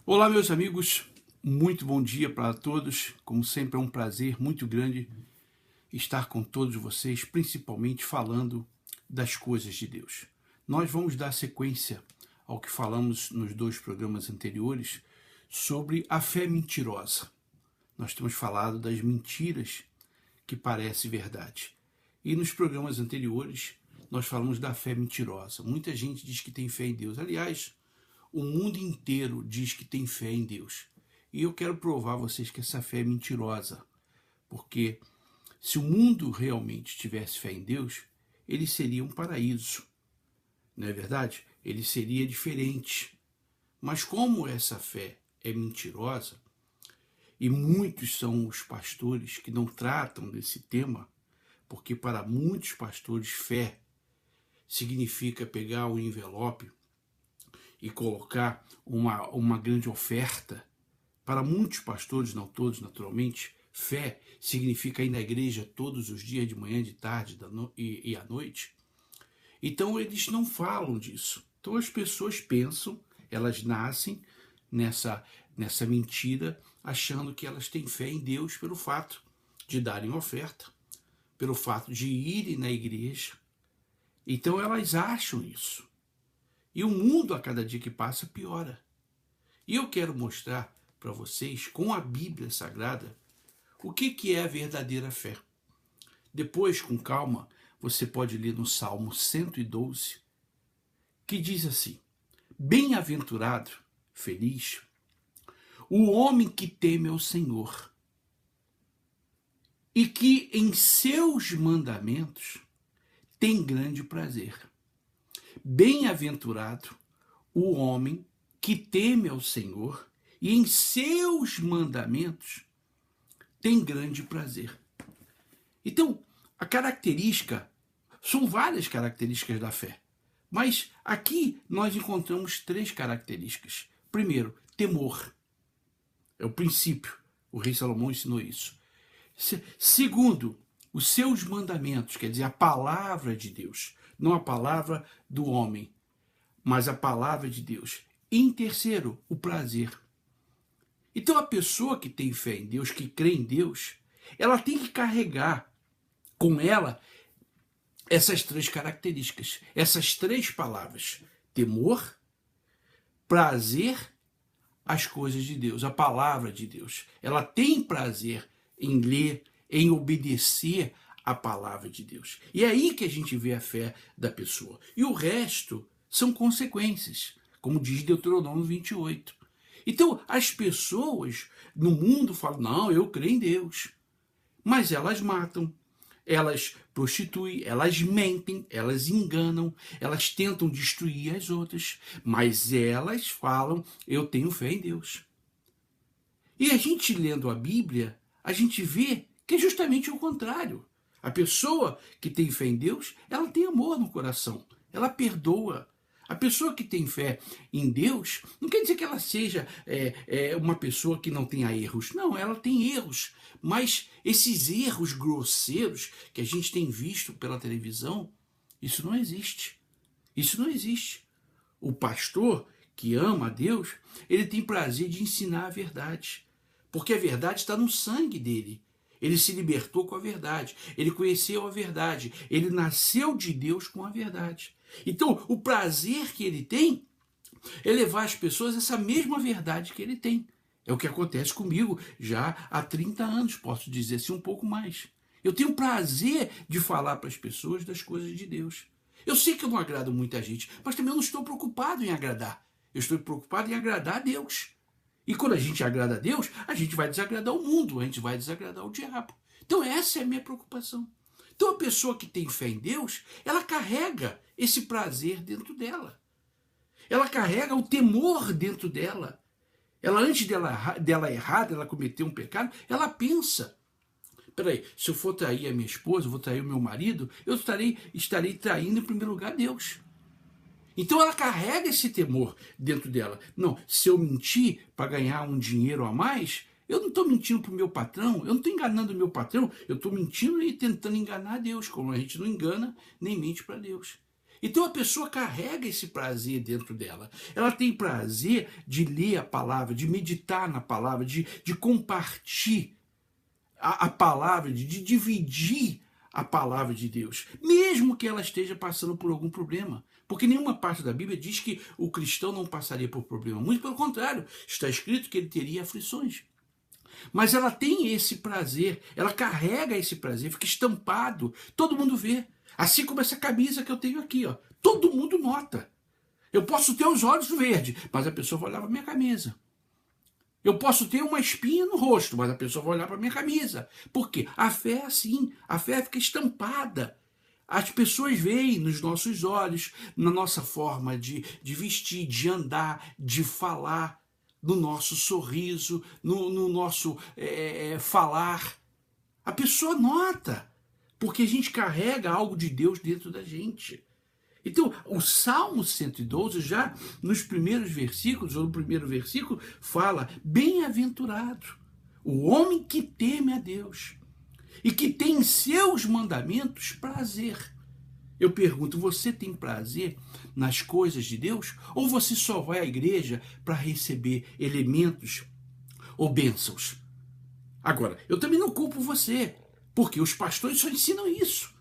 Olá, meus amigos, muito bom dia para todos. Como sempre, é um prazer muito grande estar com todos vocês, principalmente falando das coisas de Deus. Nós vamos dar sequência ao que falamos nos dois programas anteriores sobre a fé mentirosa. Nós temos falado das mentiras que parecem verdade. E nos programas anteriores, nós falamos da fé mentirosa. Muita gente diz que tem fé em Deus. Aliás, o mundo inteiro diz que tem fé em Deus. E eu quero provar a vocês que essa fé é mentirosa. Porque se o mundo realmente tivesse fé em Deus, ele seria um paraíso. Não é verdade? Ele seria diferente. Mas como essa fé é mentirosa, e muitos são os pastores que não tratam desse tema, porque para muitos pastores fé significa pegar um envelope e colocar uma grande oferta. Para muitos pastores, não todos naturalmente, fé significa ir na igreja todos os dias, de manhã, de tarde e à noite. Então eles não falam disso. Então as pessoas pensam, elas nascem nessa mentira, achando que elas têm fé em Deus pelo fato de darem oferta, pelo fato de irem na igreja. Então elas acham isso. E o mundo, a cada dia que passa, piora. E eu quero mostrar para vocês, com a Bíblia Sagrada, o que é a verdadeira fé. Depois, com calma, você pode ler no Salmo 112, que diz assim: bem-aventurado, feliz, o homem que teme ao Senhor e que em seus mandamentos tem grande prazer. Bem-aventurado o homem que teme ao Senhor e em seus mandamentos tem grande prazer. Então, a característica, são várias características da fé, mas aqui nós encontramos três características. Primeiro, temor. É o princípio. O rei Salomão ensinou isso. Segundo, os seus mandamentos, quer dizer, a palavra de Deus. Não a palavra do homem, mas a palavra de Deus. E em terceiro, o prazer. Então a pessoa que tem fé em Deus, que crê em Deus, ela tem que carregar com ela essas três características, essas três palavras: temor, prazer, as coisas de Deus, a palavra de Deus. Ela tem prazer em ler, em obedecer a palavra de Deus. E é aí que a gente vê a fé da pessoa. E o resto são consequências, como diz Deuteronômio 28. Então, as pessoas no mundo falam: não, eu creio em Deus. Mas elas matam, elas prostituem, elas mentem, elas enganam, elas tentam destruir as outras, mas elas falam: eu tenho fé em Deus. E a gente lendo a Bíblia, a gente vê que é justamente o contrário. A pessoa que tem fé em Deus, ela tem amor no coração, ela perdoa. A pessoa que tem fé em Deus, não quer dizer que ela seja uma pessoa que não tenha erros. Não, ela tem erros. Mas esses erros grosseiros que a gente tem visto pela televisão, isso não existe. Isso não existe. O pastor que ama a Deus, ele tem prazer de ensinar a verdade. Porque a verdade está no sangue dele. Ele se libertou com a verdade, ele conheceu a verdade, ele nasceu de Deus com a verdade. Então, o prazer que ele tem é levar as pessoas a essa mesma verdade que ele tem. É o que acontece comigo já há 30 anos, posso dizer assim, um pouco mais. Eu tenho prazer de falar para as pessoas das coisas de Deus. Eu sei que eu não agrado muita gente, mas também eu não estou preocupado em agradar. Eu estou preocupado em agradar a Deus. E quando a gente agrada a Deus, a gente vai desagradar o mundo, a gente vai desagradar o diabo. Então essa é a minha preocupação. Então a pessoa que tem fé em Deus, ela carrega esse prazer dentro dela. Ela carrega o temor dentro dela. Ela, antes dela errar, dela cometer um pecado, ela pensa: peraí, se eu for trair a minha esposa, eu vou trair o meu marido, eu estarei traindo em primeiro lugar Deus. Então ela carrega esse temor dentro dela. Não, se eu mentir para ganhar um dinheiro a mais, eu não estou mentindo para o meu patrão, eu não estou enganando o meu patrão, eu estou mentindo e tentando enganar Deus, como a gente não engana nem mente para Deus. Então a pessoa carrega esse prazer dentro dela. Ela tem prazer de ler a palavra, de meditar na palavra, de compartilhar a palavra, de dividir a palavra de Deus, mesmo que ela esteja passando por algum problema. Porque nenhuma parte da Bíblia diz que o cristão não passaria por problema. Muito pelo contrário, está escrito que ele teria aflições. Mas ela tem esse prazer, ela carrega esse prazer, fica estampado, todo mundo vê. Assim como essa camisa que eu tenho aqui, ó. Todo mundo nota. Eu posso ter os olhos verdes, mas a pessoa vai olhar para minha camisa. Eu posso ter uma espinha no rosto, mas a pessoa vai olhar para minha camisa. Por quê? A fé é assim, a fé fica estampada. As pessoas veem nos nossos olhos, na nossa forma de vestir, de andar, de falar, no nosso sorriso, no nosso falar. A pessoa nota, porque a gente carrega algo de Deus dentro da gente. Então, o Salmo 112, já nos primeiros versículos, ou no primeiro versículo, fala: bem-aventurado o homem que teme a Deus e que tem em seus mandamentos prazer. Eu pergunto, você tem prazer nas coisas de Deus? Ou você só vai à igreja para receber elementos ou bênçãos? Agora, eu também não culpo você, porque os pastores só ensinam isso.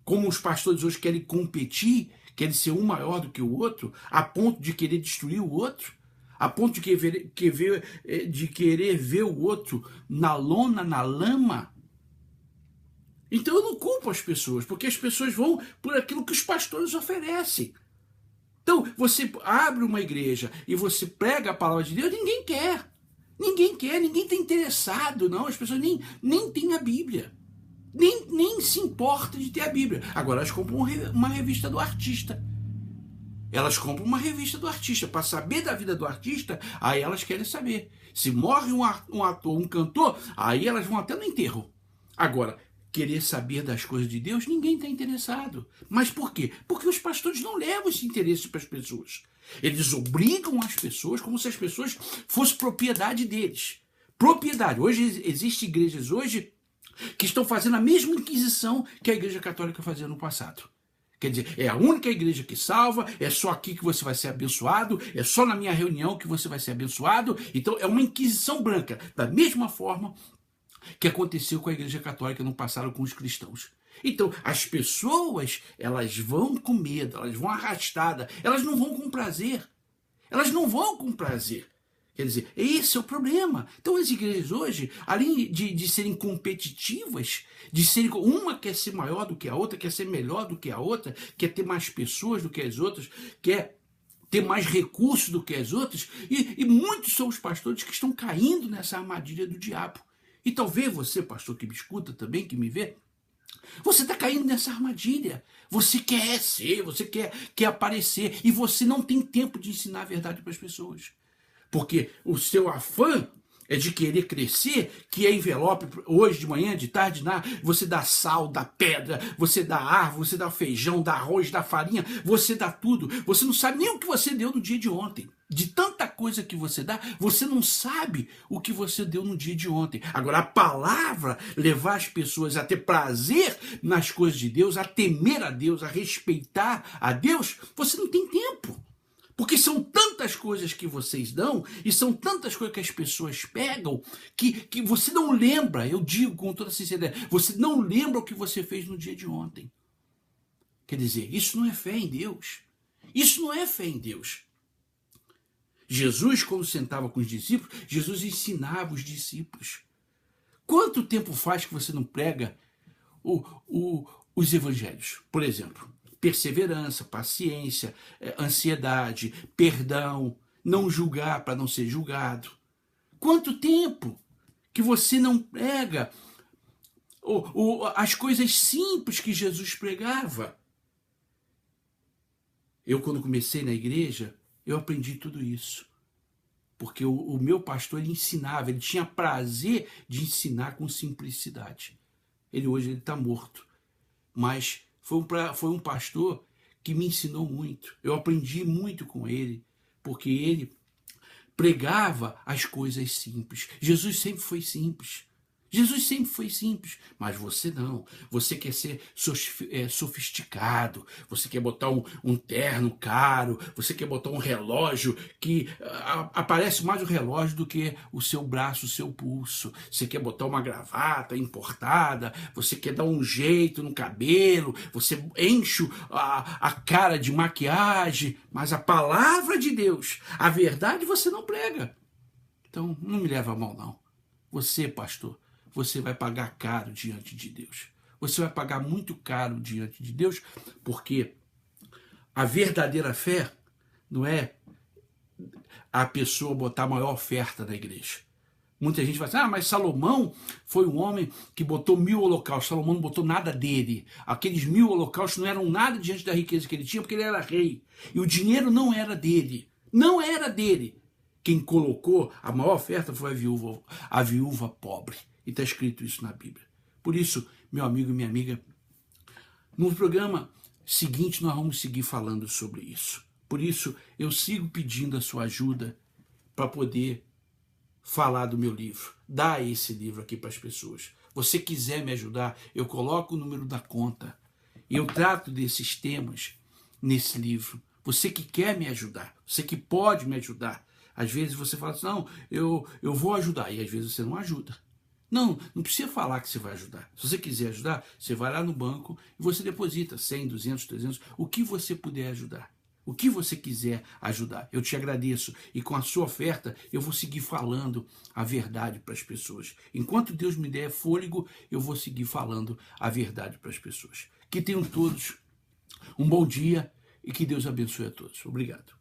Como os pastores hoje querem competir, querem ser um maior do que o outro, a ponto de querer destruir o outro, a ponto de querer ver o outro na lona, na lama. Então eu não culpo as pessoas, porque as pessoas vão por aquilo que os pastores oferecem. Então, você abre uma igreja e você prega a palavra de Deus, ninguém quer. Ninguém quer, ninguém está interessado, não. As pessoas nem têm a Bíblia. Nem se importa de ter a Bíblia. Agora elas compram uma revista do artista. Elas compram uma revista do artista. Para saber da vida do artista, aí elas querem saber. Se morre um ator, um cantor, aí elas vão até no enterro. Agora, querer saber das coisas de Deus, ninguém está interessado. Mas por quê? Porque os pastores não levam esse interesse para as pessoas. Eles obrigam as pessoas como se as pessoas fossem propriedade deles. Propriedade. Hoje existem igrejas hoje que estão fazendo a mesma inquisição que a Igreja Católica fazia no passado. Quer dizer, é a única igreja que salva, é só aqui que você vai ser abençoado, é só na minha reunião que você vai ser abençoado. Então é uma inquisição branca, da mesma forma que aconteceu com a Igreja Católica no passado com os cristãos. Então, as pessoas, elas vão com medo, elas vão arrastadas, elas não vão com prazer. Elas não vão com prazer. Quer dizer, esse é o problema. Então as igrejas hoje, além de serem competitivas, de serem, uma quer ser maior do que a outra, quer ser melhor do que a outra, quer ter mais pessoas do que as outras, quer ter mais recursos do que as outras, e muitos são os pastores que estão caindo nessa armadilha do diabo. E talvez você, pastor, que me escuta também, que me vê, você está caindo nessa armadilha. Você quer ser, você quer aparecer, e você não tem tempo de ensinar a verdade para as pessoas. Porque o seu afã é de querer crescer, que é envelope hoje de manhã, de tarde, você dá sal, dá pedra, você dá árvore, você dá feijão, dá arroz, dá farinha, você dá tudo. Você não sabe nem o que você deu no dia de ontem. De tanta coisa que você dá, você não sabe o que você deu no dia de ontem. Agora, a palavra levar as pessoas a ter prazer nas coisas de Deus, a temer a Deus, a respeitar a Deus, você não tem tempo. Porque são tantas coisas que vocês dão, e são tantas coisas que as pessoas pegam, que você não lembra, eu digo com toda sinceridade, você não lembra o que você fez no dia de ontem. Quer dizer, isso não é fé em Deus. Isso não é fé em Deus. Jesus, quando sentava com os discípulos, Jesus ensinava os discípulos. Quanto tempo faz que você não prega os evangelhos, por exemplo? Perseverança, paciência, ansiedade, perdão, não julgar para não ser julgado. Quanto tempo que você não prega as coisas simples que Jesus pregava? Eu, quando comecei na igreja, eu aprendi tudo isso. Porque o meu pastor, ele ensinava, ele tinha prazer de ensinar com simplicidade. Hoje ele está morto. Mas foi um pastor que me ensinou muito. Eu aprendi muito com ele, porque ele pregava as coisas simples. Jesus sempre foi simples. Jesus sempre foi simples, mas você não. Você quer ser sofisticado, você quer botar um terno caro, você quer botar um relógio que aparece mais o relógio do que o seu braço, o seu pulso. Você quer botar uma gravata importada, você quer dar um jeito no cabelo, você enche a cara de maquiagem, mas a palavra de Deus, a verdade você não prega. Então, não me leva a mal, não. Você, pastor, você vai pagar caro diante de Deus. Você vai pagar muito caro diante de Deus, porque a verdadeira fé não é a pessoa botar a maior oferta na igreja. Muita gente vai dizer, mas Salomão foi um homem que botou 1000 holocaustos. Salomão não botou nada dele. Aqueles 1000 holocaustos não eram nada diante da riqueza que ele tinha, porque ele era rei. E o dinheiro não era dele. Não era dele. Quem colocou a maior oferta foi a viúva pobre. E está escrito isso na Bíblia. Por isso, meu amigo e minha amiga, no programa seguinte nós vamos seguir falando sobre isso. Por isso, eu sigo pedindo a sua ajuda para poder falar do meu livro. Dar esse livro aqui para as pessoas. Você quiser me ajudar, eu coloco o número da conta. Eu trato desses temas nesse livro. Você que quer me ajudar, você que pode me ajudar. Às vezes você fala assim, não, eu vou ajudar. E às vezes você não ajuda. Não precisa falar que você vai ajudar. Se você quiser ajudar, você vai lá no banco e você deposita 100, 200, 300, o que você puder ajudar. O que você quiser ajudar. Eu te agradeço. E com a sua oferta, eu vou seguir falando a verdade para as pessoas. Enquanto Deus me der fôlego, eu vou seguir falando a verdade para as pessoas. Que tenham todos um bom dia e que Deus abençoe a todos. Obrigado.